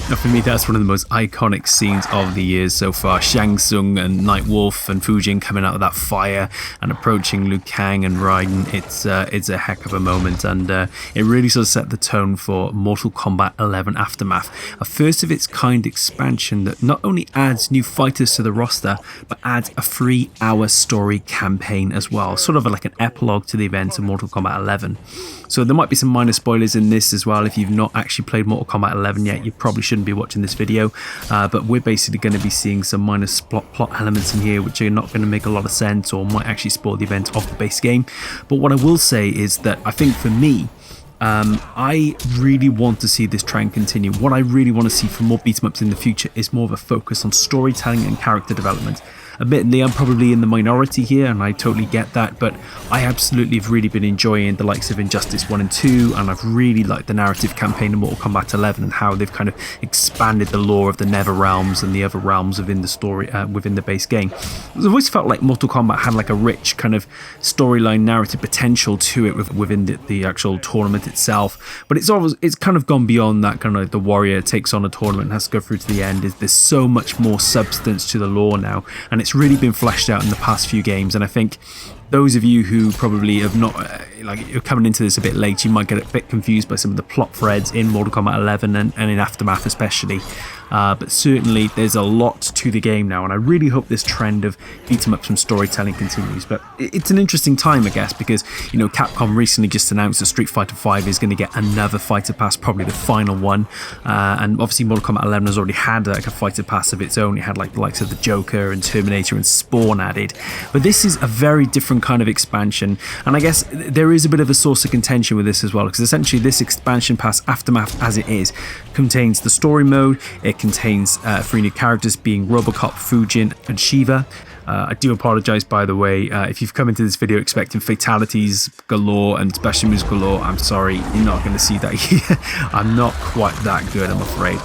Now for me, that's one of the most iconic scenes of the years so far. Shang Tsung and Nightwolf and Fujin coming out of that fire and approaching Liu Kang and Raiden. It's a heck of a moment, and it really sort of set the tone for Mortal Kombat 11 Aftermath, a first of its kind expansion that not only adds new fighters to the roster, but adds a 3-hour story campaign as well, sort of like an epilogue to the events of Mortal Kombat 11. So there might be some minor spoilers in this as well. If you've not actually played Mortal Kombat 11 yet, you probably shouldn't be watching this video, but we're basically going to be seeing some minor plot elements in here which are not going to make a lot of sense or might actually spoil the event of the base game. But what I will say is that I think for me, I really want to see this trend continue. What I really want to see from more beat 'em ups in the future is more of a focus on storytelling and character development. Admittedly, I'm probably in the minority here, and I totally get that, but I absolutely have really been enjoying the likes of Injustice 1 and 2, and I've really liked the narrative campaign of Mortal Kombat 11 and how they've kind of expanded the lore of the Nether Realms and the other realms within the story, within the base game. I've always felt like Mortal Kombat had like a rich kind of storyline narrative potential to it within the actual tournament itself, but it's kind of gone beyond that kind of like the warrior takes on a tournament and has to go through to the end. There's so much more substance to the lore now, and it's really been fleshed out in the past few games. And I think those of you who probably have not, you're coming into this a bit late, you might get a bit confused by some of the plot threads in Mortal Kombat 11 and in Aftermath especially. But certainly there's a lot to the game now, and I really hope this trend of beat 'em ups and storytelling continues. But it's an interesting time, I guess, because Capcom recently just announced that Street Fighter V is going to get another fighter pass, probably the final one. And obviously Mortal Kombat 11 has already had like a fighter pass of its own. It had like the likes of the Joker and Terminator and Spawn added. But this is a very different kind of expansion, and I guess there is a bit of a source of contention with this as well, because essentially this expansion pass, Aftermath as it is, contains the story mode. It contains 3 new characters, being Robocop, Fujin and Shiva. I do apologise, by the way, if you've come into this video expecting fatalities galore and special moves galore. I'm sorry, you're not going to see that here. I'm not quite that good, I'm afraid.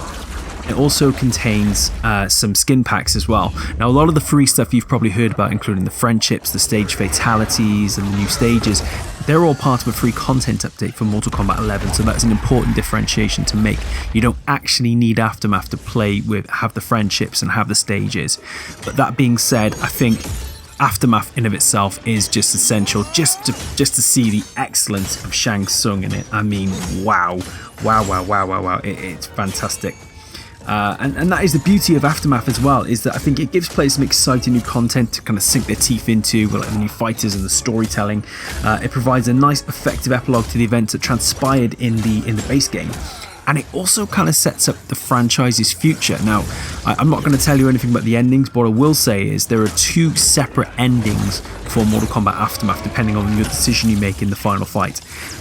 It also contains some skin packs as well. Now, a lot of the free stuff you've probably heard about, including the friendships, the stage fatalities, and the new stages, they're all part of a free content update for Mortal Kombat 11, so that's an important differentiation to make. You don't actually need Aftermath to play with, have the friendships and have the stages. But that being said, I think Aftermath in of itself is just essential, just to see the excellence of Shang Tsung in it. I mean, wow. It's fantastic. And that is the beauty of Aftermath as well, is that I think it gives players some exciting new content to kind of sink their teeth into, with like the new fighters and the storytelling. It provides a nice effective epilogue to the events that transpired in the base game, and it also kind of sets up the franchise's future. Now, I'm not going to tell you anything about the endings, but what I will say is there are 2 separate endings for Mortal Kombat Aftermath, depending on your decision you make in the final fight.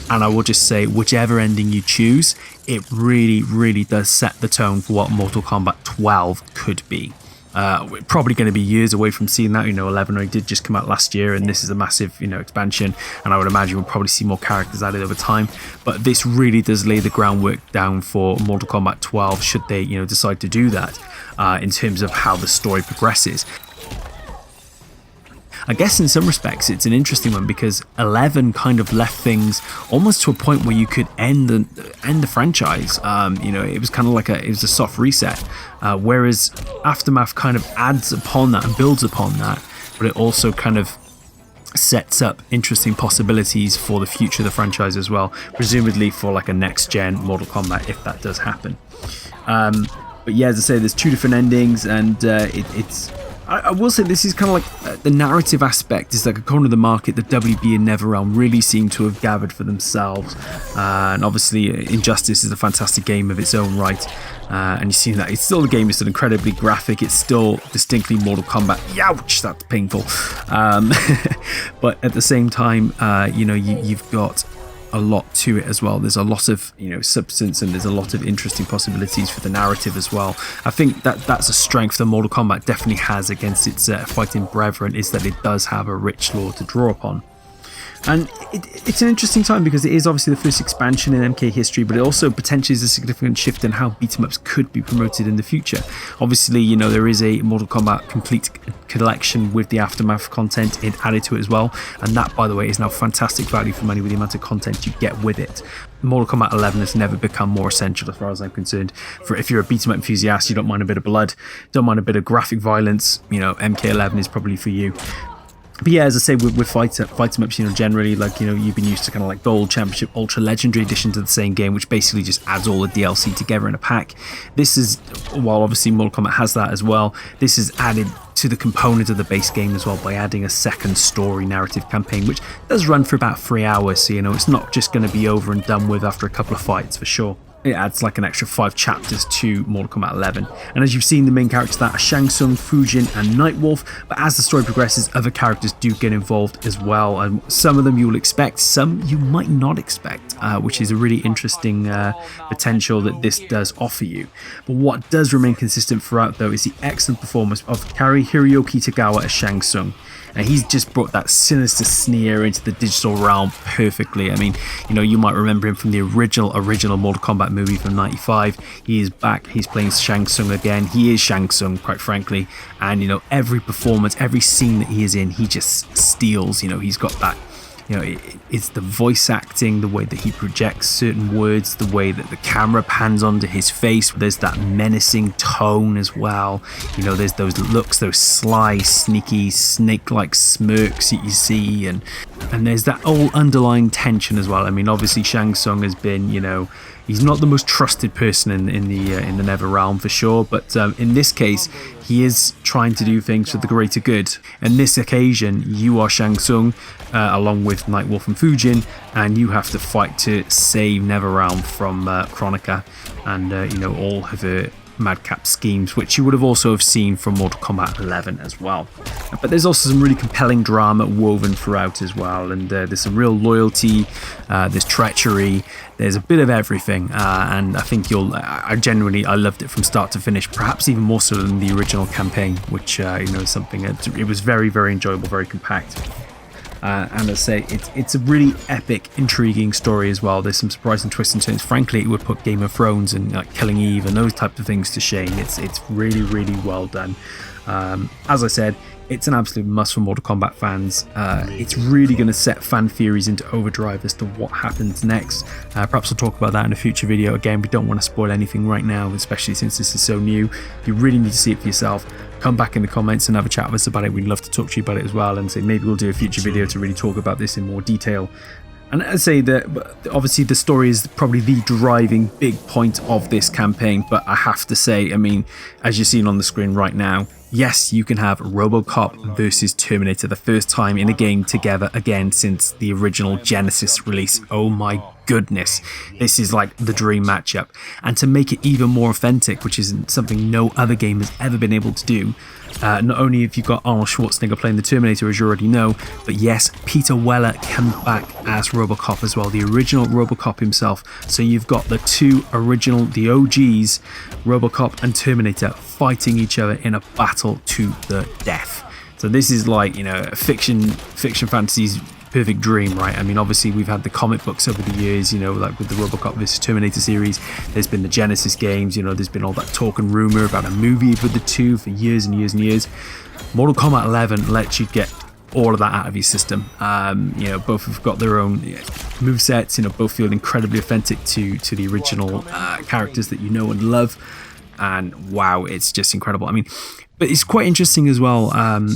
And I will just say, whichever ending you choose, it really does set the tone for what Mortal Kombat 12 could be. We're probably going to be years away from seeing that. 11 did just come out last year, and this is a massive, expansion, and I would imagine we'll probably see more characters added over time. But this really does lay the groundwork down for Mortal Kombat 12, should they, decide to do that, in terms of how the story progresses. I guess in some respects it's an interesting one, because 11 kind of left things almost to a point where you could end the franchise. It was kind of like it was a soft reset, whereas Aftermath kind of adds upon that and builds upon that, but it also kind of sets up interesting possibilities for the future of the franchise as well, presumably for like a next gen Mortal Kombat, if that does happen. But yeah, as I say, there's 2 different endings, and it's I will say this is kind of like the narrative aspect is like a corner of the market that WB and NetherRealm really seem to have gathered for themselves. And obviously Injustice is a fantastic game of its own right. And you've seen that. It's still, the game is still incredibly graphic. It's still distinctly Mortal Kombat. Youch, that's painful. But at the same time, you've got a lot to it as well. There's a lot of substance, and there's a lot of interesting possibilities for the narrative as well. I think that's a strength that Mortal Kombat definitely has against its fighting brethren, is that it does have a rich lore to draw upon. And it's an interesting time because it is obviously the first expansion in MK history, but it also potentially is a significant shift in how beat-em-ups could be promoted in the future. Obviously, you know, there is a Mortal Kombat Complete collection with the Aftermath content added to it as well, and that, by the way, is now fantastic value for money with the amount of content you get with it. Mortal Kombat 11 has never become more essential as far as I'm concerned. For if you're a beat-em-up enthusiast, you don't mind a bit of blood, don't mind a bit of graphic violence, you know, MK11 is probably for you. But yeah, as I say, with fight-em-ups, you know, generally, like, you know, you've been used to kind of like Gold, Championship, Ultra, Legendary edition to the same game, which basically just adds all the DLC together in a pack. This is, while obviously Mortal Kombat has that as well, this is added to the component of the base game as well by adding a second story narrative campaign, which does run for about 3 hours, so, you know, it's not just going to be over and done with after a couple of fights, for sure. It adds like an extra 5 chapters to Mortal Kombat 11. And as you've seen, the main characters that are Shang Tsung, Fujin and Nightwolf, but as the story progresses, other characters do get involved as well. And some of them you will expect, some you might not expect, which is a really interesting potential that this does offer you. But what does remain consistent throughout, though, is the excellent performance of Kari Hiroyuki Tagawa as Shang Tsung. And he's just brought that sinister sneer into the digital realm perfectly. I mean, you know, you might remember him from the original Mortal Kombat movie from '95. He is back. He's playing Shang Tsung again. He is Shang Tsung, quite frankly. And, you know, every performance, every scene that he is in, he just steals. You know, he's got that, you know, it's the voice acting, the way that he projects certain words, the way that the camera pans onto his face. There's that menacing tone as well. You know, there's those looks, those sly, sneaky, snake-like smirks that you see, and there's that whole underlying tension as well. I mean, obviously Shang Tsung has been, you know, he's not the most trusted person in the Nether Realm for sure, but in this case, he is trying to do things for the greater good. In this occasion, you are Shang Tsung, along with Nightwolf and Fujin, and you have to fight to save Netherrealm from Kronika and you know, all of her madcap schemes, which you would have also have seen from Mortal Kombat 11 as well. But there's also some really compelling drama woven throughout as well, and there's some real loyalty, there's treachery, there's a bit of everything, and I think I loved it from start to finish, perhaps even more so than the original campaign, which you know, is something it was very, very enjoyable, very compact. And I say, it's a really epic, intriguing story as well. There's some surprising twists and turns. Frankly, it would put Game of Thrones and like Killing Eve and those types of things to shame. It's really, really well done. As I said, it's an absolute must for Mortal Kombat fans. It's really going to set fan theories into overdrive as to what happens next. Perhaps I'll talk about that in a future video. Again, we don't want to spoil anything right now, especially since this is so new. You really need to see it for yourself. Come back in the comments and have a chat with us about it. We'd love to talk to you about it as well, and say maybe we'll do a future video to really talk about this in more detail. And I'd say that obviously the story is probably the driving big point of this campaign, but I have to say, I mean, as you're seeing on the screen right now, yes, you can have Robocop versus Terminator, the first time in a game together again since the original Genesis release. Oh my goodness, this is like the dream matchup. And to make it even more authentic, which is something no other game has ever been able to do, not only have you got Arnold Schwarzenegger playing the Terminator, as you already know, but yes, Peter Weller comes back as Robocop as well, the original Robocop himself. So you've got the two original, the OGs, Robocop and Terminator, fighting each other in a battle to the death. So this is like, you know, fiction fantasy's perfect dream, right? I mean, obviously we've had the comic books over the years, you know, like with the Robocop vs Terminator series. There's been the Genesis games, you know, there's been all that talk and rumor about a movie with the two for years and years and years. Mortal Kombat 11 lets you get all of that out of your system. You know, both have got their own movesets, you know, both feel incredibly authentic to the original characters that you know and love. And wow, it's just incredible. I mean, but it's quite interesting as well.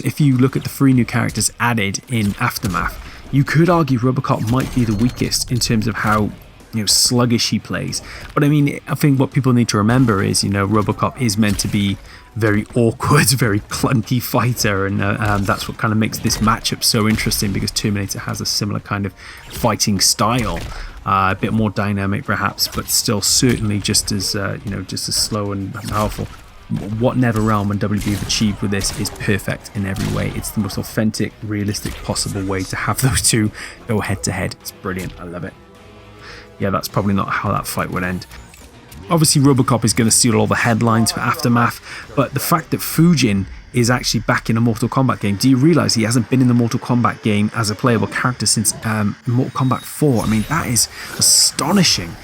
If you look at the 3 new characters added in Aftermath, you could argue Robocop might be the weakest in terms of how, you know, sluggish he plays. But I mean, I think what people need to remember is, you know, Robocop is meant to be very awkward, very clunky fighter, and that's what kind of makes this matchup so interesting, because Terminator has a similar kind of fighting style, a bit more dynamic perhaps, but still certainly just as you know, just as slow and powerful. What NetherRealm and WB have achieved with this is perfect in every way. It's the most authentic, realistic possible way to have those two go head to head. It's brilliant. I love it. Yeah, that's probably not how that fight would end. Obviously, Robocop is going to steal all the headlines for Aftermath, but the fact that Fujin is actually back in a Mortal Kombat game. Do you realize he hasn't been in the Mortal Kombat game as a playable character since Mortal Kombat 4? I mean, that is astonishing.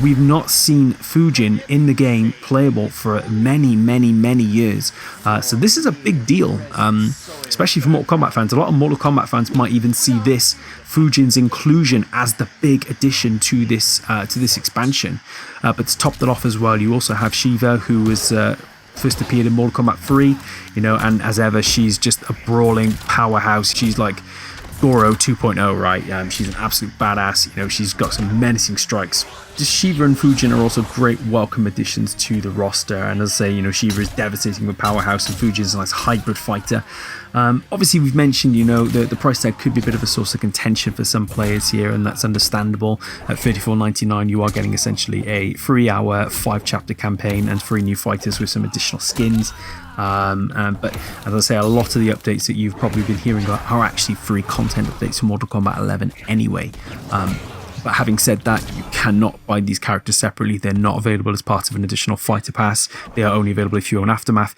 We've not seen Fujin in the game playable for many, many, many years. So this is a big deal, especially for Mortal Kombat fans. A lot of Mortal Kombat fans might even see this Fujin's inclusion as the big addition to this expansion. But to top that off as well, you also have Shiva, who was first appeared in Mortal Kombat 3, you know, and as ever, she's just a brawling powerhouse. She's like Goro 2.0, right? She's an absolute badass. You know, she's got some menacing strikes. Just Shiva and Fujin are also great welcome additions to the roster. And as I say, you know, Shiva is devastating with powerhouse, and Fujin is a nice hybrid fighter. Obviously, we've mentioned, you know, the price tag could be a bit of a source of contention for some players here, and that's understandable. At $34.99, you are getting essentially a 3-hour, 5-chapter campaign and 3 new fighters with some additional skins. But as I say, a lot of the updates that you've probably been hearing about are actually free content updates for Mortal Kombat 11 anyway. But having said that, you cannot buy these characters separately. They're not available as part of an additional fighter pass. They are only available if you own Aftermath.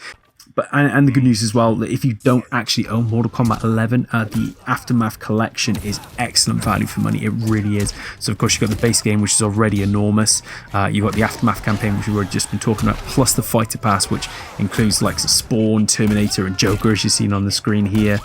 But and the good news as well, that if you don't actually own Mortal Kombat 11, the Aftermath collection is excellent value for money. It really is. So of course you've got the base game, which is already enormous. You've got the Aftermath campaign, which we've already just been talking about, plus the fighter pass, which includes like Spawn, Terminator, and Joker, as you've seen on the screen here.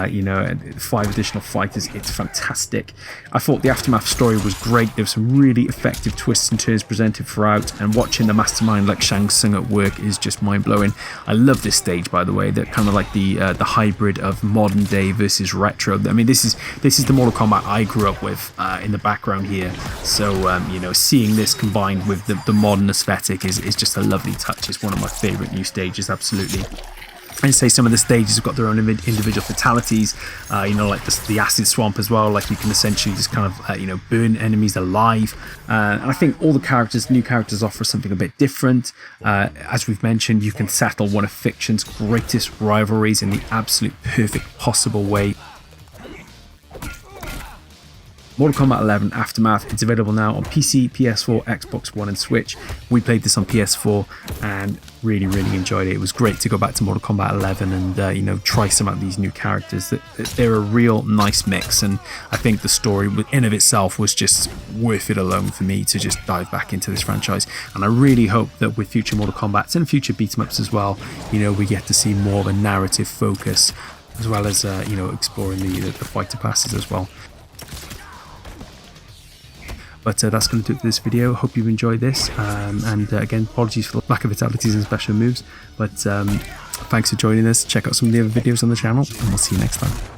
You know, 5 additional fighters. It's fantastic. I thought the Aftermath story was great. There were some really effective twists and turns presented throughout, and watching the mastermind like Shang Tsung at work is just mind-blowing. I love this stage, by the way. They're kind of like the hybrid of modern day versus retro. I mean, this is the Mortal Kombat I grew up with in the background here. So you know, seeing this combined with the modern aesthetic is just a lovely touch. It's one of my favorite new stages, absolutely. I'd say some of the stages have got their own individual fatalities, you know, like the acid swamp as well. Like you can essentially just kind of, you know, burn enemies alive. And I think all the new characters offer something a bit different. As we've mentioned, you can settle one of fiction's greatest rivalries in the absolute perfect possible way. Mortal Kombat 11 Aftermath. It's available now on PC, PS4, Xbox One and Switch. We played this on PS4 and really enjoyed it. It was great to go back to Mortal Kombat 11 and you know, try some of these new characters. They're a real nice mix, and I think the story in of itself was just worth it alone for me to just dive back into this franchise. And I really hope that with future Mortal Kombats and future beat-em-ups as well, you know, we get to see more of a narrative focus, as well as you know, exploring the fighter passes as well. But that's going to do it for this video. Hope you've enjoyed this. And again, apologies for the lack of fatalities and special moves. But thanks for joining us. Check out some of the other videos on the channel, and we'll see you next time.